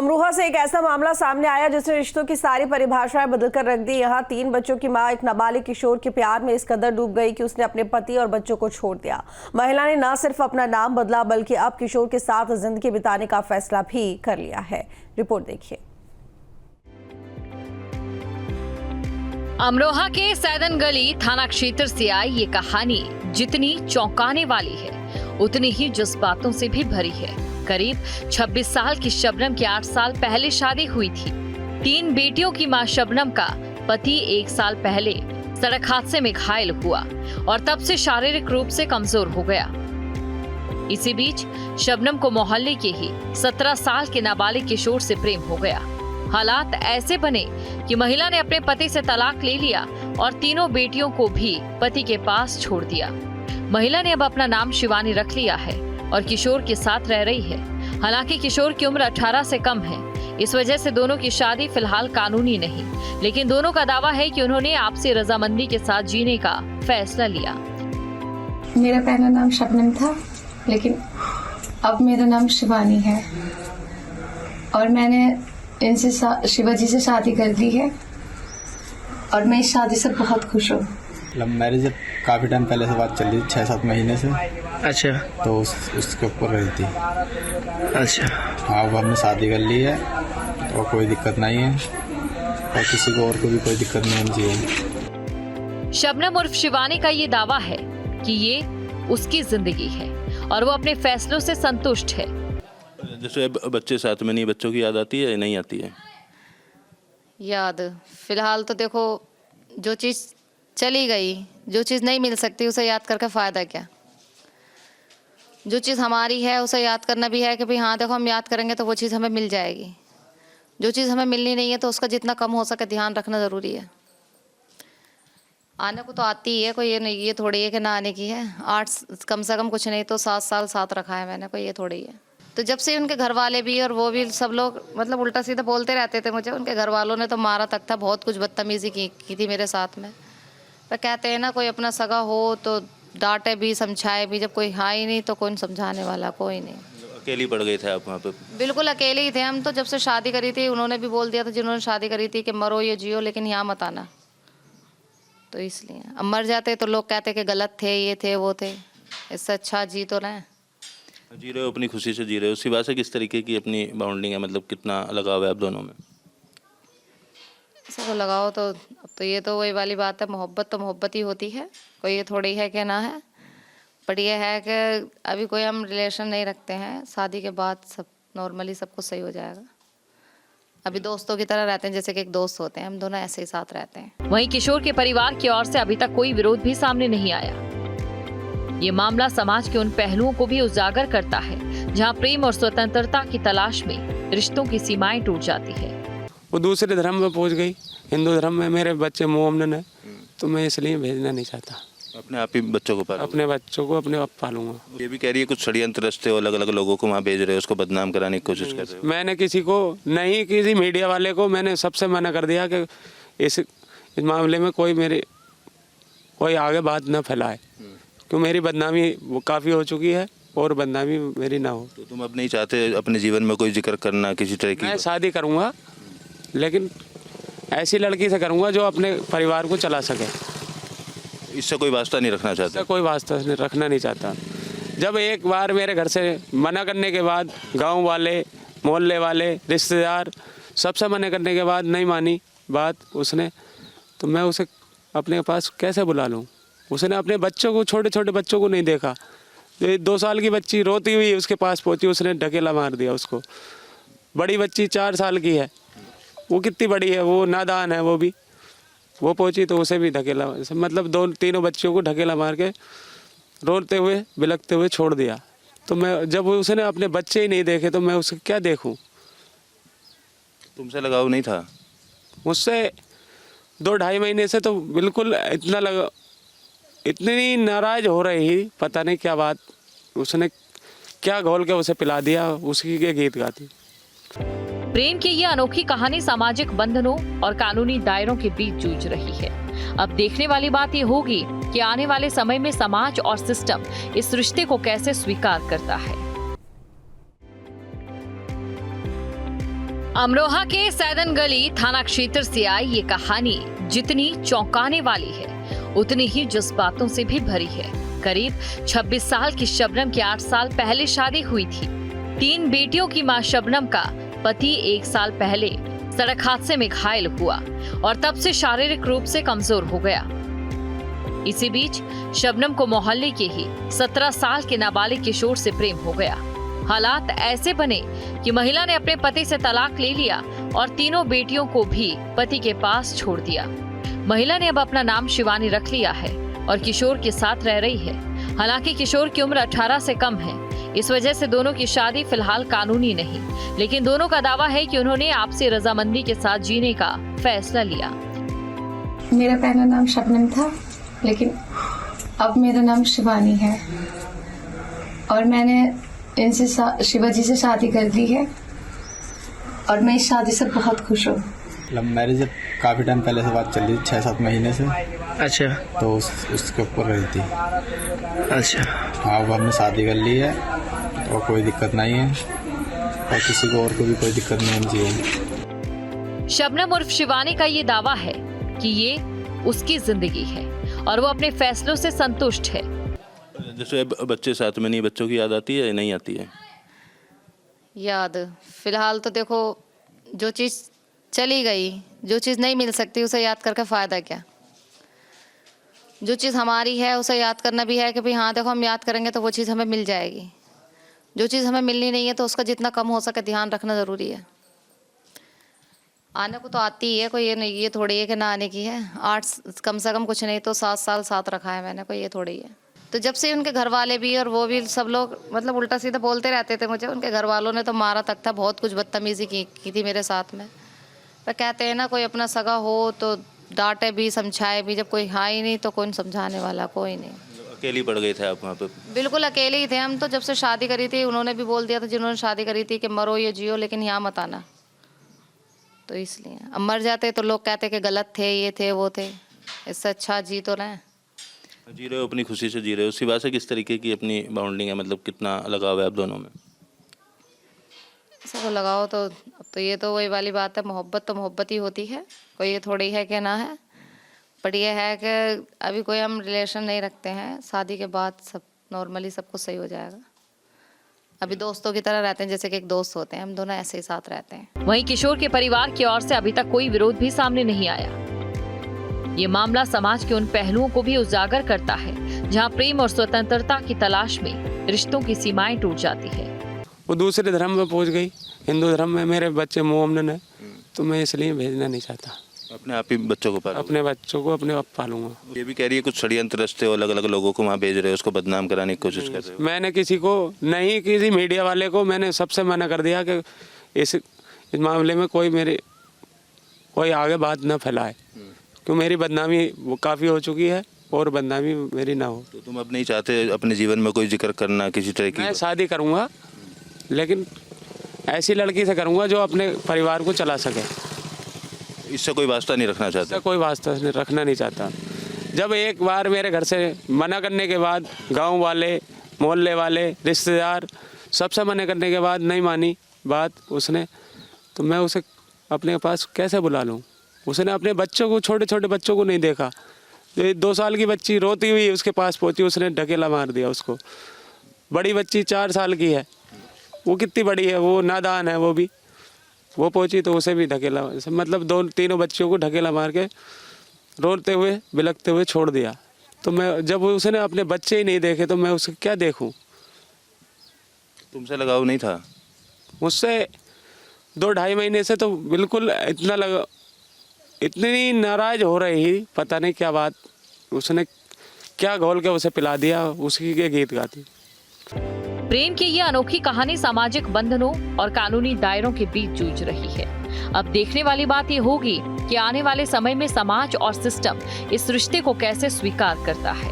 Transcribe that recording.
अमरोहा से एक ऐसा मामला सामने आया जिसने रिश्तों की सारी परिभाषाएं बदलकर रख दी। यहाँ 3 बच्चों की मां एक नाबालिग किशोर के प्यार में इस कदर डूब गई कि उसने अपने पति और बच्चों को छोड़ दिया। महिला ने न सिर्फ अपना नाम बदला बल्कि अब किशोर के साथ जिंदगी बिताने का फैसला भी कर लिया है। रिपोर्ट देखिए। अमरोहा के सैदन गली थाना क्षेत्र से आई ये कहानी जितनी चौंकाने वाली है उतनी ही जज्बातों से भी भरी है। करीब 26 साल की शबनम की 8 साल पहले शादी हुई थी। 3 बेटियों की मां शबनम का पति 1 साल पहले सड़क हादसे में घायल हुआ और तब से शारीरिक रूप से कमजोर हो गया। इसी बीच शबनम को मोहल्ले के ही 17 साल के नाबालिग किशोर से प्रेम हो गया। हालात ऐसे बने कि महिला ने अपने पति से तलाक ले लिया और तीनों बेटियों को भी पति के पास छोड़ दिया। महिला ने अब अपना नाम शिवानी रख लिया है और किशोर के साथ रह रही है। हालांकि किशोर की उम्र 18 से कम है, इस वजह से दोनों की शादी फिलहाल कानूनी नहीं, लेकिन दोनों का दावा है कि उन्होंने आपसी रजामंदी के साथ जीने का फैसला लिया। मेरा पहला नाम शबनम था, लेकिन अब मेरा नाम शिवानी है और मैंने इनसे शिवाजी से शादी कर दी है और मैं इस शादी से बहुत खुश हूँ। लव मैरिज काफी टाइम पहले से बात चल रही, 6-7 महीने से। अच्छा। तो उसके ऊपर रही थी। अच्छा। हाँ, वो हमने शादी कर ली है और कोई दिक्कत नहीं है और किसी को और को भी कोई दिक्कत नहीं होनी चाहिए। शबनम उर्फ शिवानी का ये दावा है कि ये उसकी जिंदगी है और वो अपने फैसलों से संतुष्ट है। जैसे बच्चे साथ में नहीं, बच्चों की याद आती है या नहीं आती है? याद फिलहाल तो देखो, जो चीज़ चली गई, जो चीज़ नहीं मिल सकती उसे याद करके फ़ायदा क्या। जो चीज़ हमारी है उसे याद करना भी है कि भाई हाँ देखो, हम याद करेंगे तो वो चीज़ हमें मिल जाएगी। जो चीज़ हमें मिलनी नहीं है तो उसका जितना कम हो सके ध्यान रखना ज़रूरी है। आने को तो आती ही है, कोई ये नहीं, ये थोड़ी है कि ना आने की है। 8 कम से कम कुछ नहीं तो 7 साल साथ रखा है मैंने, कोई ये थोड़ी है। तो जब से उनके घर वाले भी और वो भी सब लोग मतलब उल्टा सीधा बोलते रहते थे मुझे। उनके घर वालों ने तो मारा तक था, बहुत कुछ बदतमीजी की थी मेरे साथ में। पर कहते हैं ना, कोई अपना सगा हो तो डांटे भी समझाए भी, जब कोई है ही नहीं तो कौन समझाने वाला, कोई नहीं। अकेली पड़ गए थे आप वहाँ पे? बिल्कुल अकेले ही थे हम तो। जब से शादी करी थी उन्होंने भी बोल दिया था, जिन्होंने शादी करी थी, कि मरो या जियो लेकिन यहाँ मत आना। तो इसलिए अब मर जाते तो लोग कहते कि गलत थे, ये थे वो थे, इससे अच्छा जी तो रहे। जी रहे हो, अपनी खुशी से जी रहे हो। सिवा से किस तरीके की अपनी बाउंडिंग है, मतलब कितना लगाव है आप दोनों में? सबको लगाओ तो अब तो ये तो वही वाली बात है, मोहब्बत तो मोहब्बत ही होती है, कोई ये थोड़ी है कि ना है। बट ये है कि अभी कोई हम रिलेशन नहीं रखते हैं। शादी के बाद सब नॉर्मली सब कुछ सही हो जाएगा। अभी दोस्तों की तरह रहते हैं, जैसे कि एक दोस्त होते हैं, हम दोनों ऐसे ही साथ रहते हैं। वहीं किशोर के परिवार की ओर से अभी तक कोई विरोध भी सामने नहीं आया। ये मामला समाज के उन पहलुओं को भी उजागर करता है जहां प्रेम और स्वतंत्रता की तलाश में रिश्तों की सीमाएं टूट जाती है। वो दूसरे धर्म में पहुंच गई, हिंदू धर्म में। मेरे बच्चे मोमडन है तो मैं इसलिए भेजना नहीं चाहता। अपने आप ही बच्चों को पालूंगा? अपने बच्चों को अपने आप पालूंगा। ये भी कह रही है कुछ षड्यंत्र रचते हो, अलग अलग लोगों को वहाँ भेज रहे हो, उसको बदनाम कराने की कोशिश कर रहे हो। मैंने किसी को नहीं, किसी मीडिया वाले को मैंने सबसे मना कर दिया कि इस मामले में कोई आगे बात न फैलाए, क्योंकि मेरी बदनामी वो काफ़ी हो चुकी है और बदनामी मेरी ना हो। तो तुम अब नहीं चाहते अपने जीवन में कोई जिक्र करना किसी तरह की? मैं शादी करूँगा, लेकिन ऐसी लड़की से करूँगा जो अपने परिवार को चला सके। इससे कोई वास्ता नहीं रखना चाहता? इससे कोई वास्ता रखना नहीं चाहता। जब एक बार मेरे घर से मना करने के बाद, गांव वाले, मोहल्ले वाले, रिश्तेदार सबसे मना करने के बाद नहीं मानी बात उसने, तो मैं उसे अपने पास कैसे बुला लूँ? उसने अपने बच्चों को, छोटे छोटे बच्चों को नहीं देखा। 2 साल की बच्ची रोती हुई उसके पास पहुँची, उसने ढकेला मार दिया उसको। बड़ी बच्ची 4 साल की है, वो कितनी बड़ी है, वो नादान है, वो पहुंची तो उसे भी ढकेला, मतलब 2-3 बच्चियों को ढकेला मार के रोते हुए बिलखते हुए छोड़ दिया। तो मैं, जब उसने अपने बच्चे ही नहीं देखे तो मैं उसे क्या देखूं? तुमसे लगाव नहीं था? मुझसे 2-2.5 महीने से तो बिल्कुल इतनी नाराज हो रही, पता नहीं क्या बात, उसने क्या घोल के उसे पिला दिया, उसी के गीत गाती। प्रेम की ये अनोखी कहानी सामाजिक बंधनों और कानूनी दायरों के बीच जूझ रही है। अब देखने वाली बात ये होगी कि आने वाले समय में समाज और सिस्टम इस रिश्ते को कैसे स्वीकार करता है। अमरोहा के सैदन गली थाना क्षेत्र से आई ये कहानी जितनी चौंकाने वाली है उतनी ही जज्बातों से भी भरी है। करीब 26 साल की शबनम की 8 साल पहले शादी हुई थी। 3 बेटियों की मां शबनम का पति 1 साल पहले सड़क हादसे में घायल हुआ और तब से शारीरिक रूप से कमजोर हो गया। इसी बीच शबनम को मोहल्ले के ही 17 साल के नाबालिग किशोर से प्रेम हो गया। हालात ऐसे बने कि महिला ने अपने पति से तलाक ले लिया और तीनों बेटियों को भी पति के पास छोड़ दिया। महिला ने अब अपना नाम शिवानी रख लिया है और किशोर के साथ रह रही है। हालांकि किशोर की उम्र 18 से कम है, इस वजह से दोनों की शादी फिलहाल कानूनी नहीं, लेकिन दोनों का दावा है कि उन्होंने आपसी रजामंदी के साथ जीने का फैसला लिया। मेरा पहला नाम शबनम था, लेकिन अब मेरा नाम शिवानी है और मैंने इनसे शिवाजी से शादी कर दी है और मैं इस शादी से बहुत खुश हूँ। लव मैरिज काफ़ी टाइम पहले से बात चल रही थी, 6-7 महीने से। अच्छा तो उसके ऊपर रही थी। अच्छा। हाँ, वो हमने शादी कर ली है और कोई दिक्कत नहीं है और किसी को और को भी कोई दिक्कत नहीं होनी चाहिए। शबनम उर्फ शिवानी का ये दावा है कि ये उसकी जिंदगी है और वो अपने फैसलों से संतुष्ट है। जैसे बच्चे साथ में नहीं, बच्चों की याद आती है या नहीं आती है? याद फिलहाल तो देखो, जो चीज़ चली गई, जो चीज़ नहीं मिल सकती उसे याद करके फ़ायदा क्या। जो चीज़ हमारी है उसे याद करना भी है कि भाई हाँ देखो, हम याद करेंगे तो वो चीज़ हमें मिल जाएगी। जो चीज़ हमें मिलनी नहीं है तो उसका जितना कम हो सके ध्यान रखना ज़रूरी है। आने को तो आती ही है, कोई ये नहीं, ये थोड़ी है कि ना आने की है। 8 कम से कम कुछ नहीं तो 7 साल साथ रखा है मैंने, कोई ये थोड़ी है। तो जब से उनके घर वाले भी और वो भी सब लोग मतलब उल्टा सीधा बोलते रहते थे मुझे। उनके घर वालों ने तो मारा तक था, बहुत कुछ बदतमीजी की थी मेरे साथ में। पर कहते हैं ना, कोई अपना सगा हो तो डांटे भी समझाए भी, जब कोई हाँ ही नहीं तो कौन समझाने वाला, कोई नहीं। अकेली पड़ गए थे आप वहाँ पे? बिल्कुल अकेले ही थे हम तो। जब से शादी करी थी उन्होंने भी बोल दिया था, जिन्होंने शादी करी थी, कि मरो या जियो लेकिन यहाँ मत आना। तो इसलिए अब मर जाते तो लोग कहते कि गलत थे, ये थे, वो थे। इससे अच्छा जी तो रहे। जी रहे हो, अपनी खुशी से जी रहे हो। सिवा से किस तरीके की अपनी बाउंडिंग है, मतलब कितना लगाव है आप दोनों में? सबको लगाओ तो अब तो ये तो वही वाली बात है, मोहब्बत तो मोहब्बत ही होती है, कोई ये थोड़ी है कि ना है। बट ये है कि अभी कोई हम रिलेशन नहीं रखते हैं, शादी के बाद सब नॉर्मली सब कुछ सही हो जाएगा। अभी दोस्तों की तरह रहते हैं, जैसे कि एक दोस्त होते हैं, हम दोनों ऐसे ही साथ रहते हैं। वहीं किशोर के परिवार की ओर से अभी तक कोई विरोध भी सामने नहीं आया। ये मामला समाज के उन पहलुओं को भी उजागर करता है जहां प्रेम और स्वतंत्रता की तलाश में रिश्तों की सीमाएं टूट जाती है। वो दूसरे धर्म में पहुंच गई, हिंदू धर्म में। मेरे बच्चे मोमन है तो मैं इसलिए भेजना नहीं चाहता। अपने आप ही बच्चों को पालो? अपने बच्चों को अपने आप पालूंगा। ये भी कह रही है कुछ षड्यंत्र रचते हो, अलग अलग लोगों को वहाँ भेज रहे हो, उसको बदनाम कराने की कोशिश कर रहे हो। मैंने किसी को नहीं, किसी मीडिया वाले को मैंने सबसे मना कर दिया कि इस मामले में कोई आगे बात न फैलाए, क्यों मेरी बदनामी वो काफ़ी हो चुकी है और बदनामी मेरी ना हो। तो तुम अब नहीं चाहते अपने जीवन में कोई जिक्र करना किसी तरह की? मैं शादी करूँगा, लेकिन ऐसी लड़की से करूँगा जो अपने परिवार को चला सके। इससे कोई वास्ता नहीं रखना चाहता? कोई वास्ता रखना नहीं चाहता। जब एक बार मेरे घर से मना करने के बाद गांव वाले, मोहल्ले वाले, रिश्तेदार सबसे मना करने के बाद नहीं मानी बात उसने, तो मैं उसे अपने पास कैसे बुला लूँ? उसने अपने बच्चों को, छोटे छोटे बच्चों को नहीं देखा। जो 2 साल की बच्ची रोती हुई उसके पास पहुँची, उसने ढकेला मार दिया उसको। बड़ी बच्ची 4 साल की है, वो कितनी बड़ी है, वो नादान है, वो भी वो पहुंची तो उसे भी ढकेला, मतलब 2-3 बच्चियों को ढकेला मार के रोते हुए बिलखते हुए छोड़ दिया। तो मैं, जब उसने अपने बच्चे ही नहीं देखे तो मैं उसे क्या देखूं? तुमसे लगाव नहीं था? मुझसे 2-2.5 महीने से तो बिल्कुल इतनी नाराज हो रही, पता नहीं क्या बात, उसने क्या घोल के उसे पिला दिया, उसी के गीत गाती। प्रेम की ये अनोखी कहानी सामाजिक बंधनों और कानूनी दायरों के बीच जूझ रही है। अब देखने वाली बात ये होगी कि आने वाले समय में समाज और सिस्टम इस रिश्ते को कैसे स्वीकार करता है।